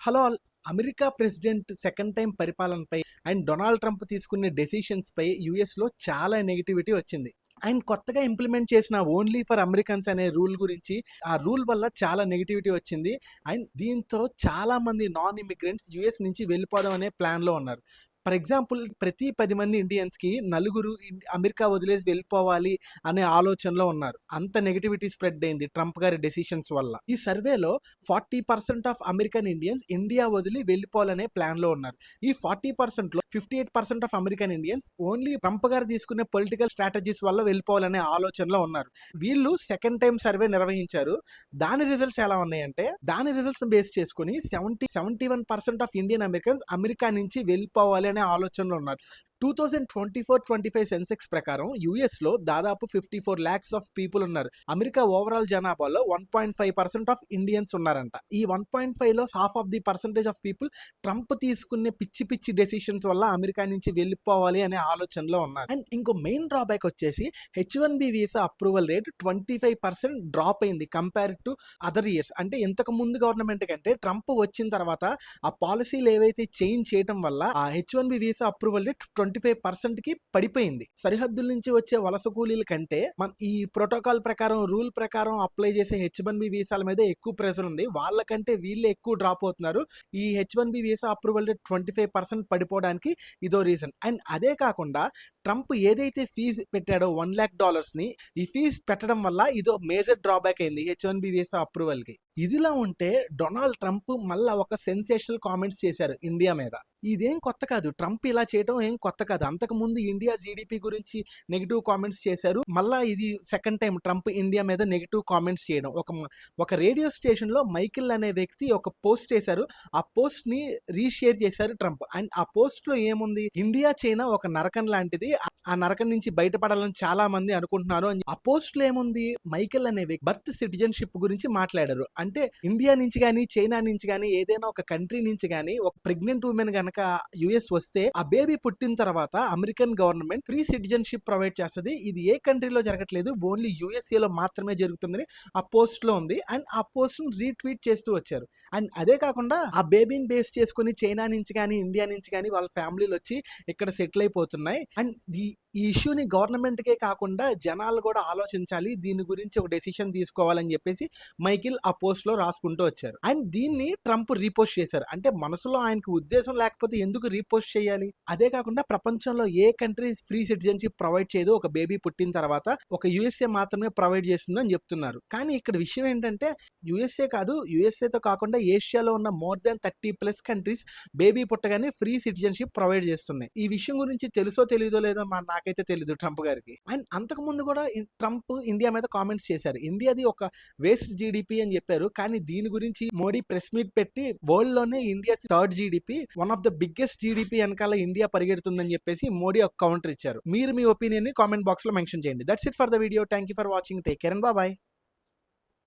Hello America president second time పరిపాలనపై and Donald Trump తీసుకునే decisions పై యుఎస్లో చాలా నెగిటివిటీ వచ్చింది. అండ్ కొత్తగా ఇంప్లిమెంట్ చేసిన ఓన్లీ ఫర్ అమెరికన్స్ అనే రూల్ గురించి, ఆ రూల్ వల్ల చాలా నెగిటివిటీ వచ్చింది. అండ్ దీంతో చాలా మంది నాన్ ఇమిగ్రెంట్స్ యుఎస్ నుంచి వెళ్ళిపోవడం అనే ప్లాన్లో ఉన్నారు. ఫర్ ఎగ్జాంపుల్, ప్రతి 10 మంది ఇండియన్స్కి నలుగురు అమెరికా వదిలేసి వెళ్ళిపోవాలి అనే ఆలోచనలో ఉన్నారు. అంత నెగిటివిటీ స్ప్రెడ్ అయింది ట్రంప్ గారి డెసిషన్స్ వల్ల. ఈ సర్వేలో 40% ఆఫ్ అమెరికన్ ఇండియన్స్ ఇండియా వదిలి వెళ్ళిపోవాలనే ప్లాన్లో ఉన్నారు. ఈ 40%లో 58% of American Indians only Trump గారు తీసుకునే పొలిటికల్ స్ట్రాటజీస్ వల్ల వెళ్ళిపోవాలనే ఆలోచనలో ఉన్నారు. వీళ్ళు సెకండ్ టైం సర్వే నిర్వహించారు. దాని రిజల్ట్స్ ఎలా ఉన్నాయంటే, దాని రిజల్ట్స్ బేస్ చేసుకుని 71% ఆఫ్ ఇండియన్ అమెరికన్స్ అమెరికా నుంచి వెళ్ళిపోవాలి అనే ఆలోచనలో ఉన్నారు. 2024-25 సెన్సెక్స్ ప్రకారం యుఎస్లో దాదాపు 54 lakhs ఆఫ్ పీపుల్ ఉన్నారు. అమెరికా ఓవరాల్ జనాభాలో 1.5% ఆఫ్ ఇండియన్స్ ఉన్నారంట. ఈ 1.5లో half of the percentage of people Trump తీసుకునే పిచ్చి పిచ్చి డెసిషన్స్ వల్ల అమెరికా నుంచి వెళ్ళిపోవాలి అనే ఆలోచనలో ఉన్నారు. అండ్ ఇంకో మెయిన్ డ్రాబ్యాక్ వచ్చేసి H1B visa approval rate 25% drop అయింది కంపేర్ టు అదర్ ఇయర్స్. అంటే ఇంతకు ముందు గవర్నమెంట్ కంటే ట్రంప్ వచ్చిన తర్వాత ఆ పాలసీలు ఏవైతే చేంజ్ చేయడం వల్ల ఆ H1B వీసా అప్రూవల్ రేట్ 25%కి పడిపోయింది. సరిహద్దుల నుంచి వచ్చే వలస కూలీల కంటే ఈ ప్రోటోకాల్ ప్రకారం, రూల్ ప్రకారం అప్లై చేసే H1B వీసాల మీద ఎక్కువ ప్రెషర్ ఉంది. వాళ్ళకంటే వీళ్ళే ఎక్కువ డ్రాప్ అవుతున్నారు. ఈ H1B వీసా అప్రూవల్ రేట్ 25% పడిపోవడానికి ఇదో రీజన్. అండ్ అదే కాకుండా ట్రంప్ ఏదైతే ఫీజు పెట్టాడో $1 lakh ఈ ఫీజు పెట్టడం వల్ల ఇదో మేజర్ డ్రాబ్యాక్ అయింది H1B వీసా అప్రూవల్ కి. ఇదిలా ఉంటే డొనాల్డ్ ట్రంప్ మళ్ళా ఒక సెన్సేషనల్ కామెంట్స్ చేశారు ఇండియా మీద. ఇదేం కొత్త కాదు, ట్రంప్ ఇలా చేయడం ఏం కొత్త కాదు. అంతకుముందు ఇండియా జీడిపి గురించి నెగిటివ్ కామెంట్స్ చేశారు. మళ్ళా ఇది సెకండ్ టైం ట్రంప్ ఇండియా మీద నెగిటివ్ కామెంట్స్ చేయడం. ఒక రేడియో స్టేషన్లో మైకిల్ అనే వ్యక్తి ఒక పోస్ట్ చేశారు. ఆ పోస్ట్ ని రీషేర్ చేశారు ట్రంప్. అండ్ ఆ పోస్ట్ లో ఏముంది, ఇండియా చైనా ఒక నరకం లాంటిది, ఆ నరకం నుంచి బయటపడాలని చాలా మంది అనుకుంటున్నారు అని. ఆ పోస్ట్ లో ఏముంది, మైకిల్ అనే వ్యక్తి బర్త్ సిటిజన్షిప్ గురించి మాట్లాడారు. అంటే ఇండియా నుంచి కానీ చైనా నుంచి కానీ ఏదైనా ఒక కంట్రీ నుంచి కానీ ఒక ప్రెగ్నెంట్ ఉమెన్ గనక యుఎస్ వస్తే ఆ బేబీ పుట్టిన తర్వాత American government free citizenship provide చేస్తుంది. ఇది ఏ కంట్రీలో జరగట్లేదు, ఓన్లీ యుఎస్ఏలో మాత్రమే జరుగుతుందని ఆ పోస్ట్ లో ఉంది. అండ్ ఆ పోస్ట్ ను రీట్వీట్ చేస్తూ వచ్చారు. అండ్ అదే కాకుండా ఆ బేబీని బేస్ చేసుకుని చైనా నుంచి కానీ ఇండియా నుంచి కానీ వాళ్ళ ఫ్యామిలీలు వచ్చి ఇక్కడ సెటిల్ అయిపోతున్నాయి. అండ్ ఈ ఇష్యూని గవర్నమెంట్కే కాకుండా జనాలు కూడా ఆలోచించాలి, దీని గురించి ఒక డెసిషన్ తీసుకోవాలని చెప్పేసి మైకిల్ ఆ పోస్ట్ లో రాసుకుంటూ వచ్చారు. అండ్ దీన్ని ట్రంప్ రీపోస్ట్ చేశారు. అంటే మనసులో ఆయనకు ఉద్దేశం లేకపోతే ఎందుకు రీపోస్ట్ చేయాలి? అదే కాకుండా ప్రపంచంలో ఏ కంట్రీ ఫ్రీ సిటిజన్షిప్ ప్రొవైడ్ చేయదు, ఒక బేబీ పుట్టిన తర్వాత ఒక యుఎస్ఏ మాత్రమే ప్రొవైడ్ చేస్తుందని చెప్తున్నారు. కానీ ఇక్కడ విషయం ఏంటంటే, యుఎస్ఏ కాదు, యుఎస్ఏతో కాకుండా ఏషియాలో ఉన్న more than 30+ కంట్రీస్ బేబీ పుట్టగానే ఫ్రీ సిటిజన్షిప్ ప్రొవైడ్ చేస్తున్నాయి. ఈ విషయం గురించి తెలుసో తెలియదో లేదో నాకైతే తెలియదు ట్రంప్ గారికి. అండ్ అంతకు ముందు కూడా ట్రంప్ ఇండియా మీద కామెంట్స్ చేశారు. ఇండియాది ఒక వేస్ట్ జీడిపి అని చెప్పారు. కానీ దీని గురించి మోడీ ప్రెస్ మీట్ పెట్టి వరల్డ్ లోనే India third GDP, one of the biggest GDP వెనకాల ఇండియా పరిగెడుతుందని చెప్పేసి మోడీ ఒక కౌంటర్ ఇచ్చారు. మీరు మీ ఒపీనియన్ ని కామెంట్ బాక్స్ లో మెన్షన్ చేయండి. That's it for the video. Thank you for watching. Take care and bye.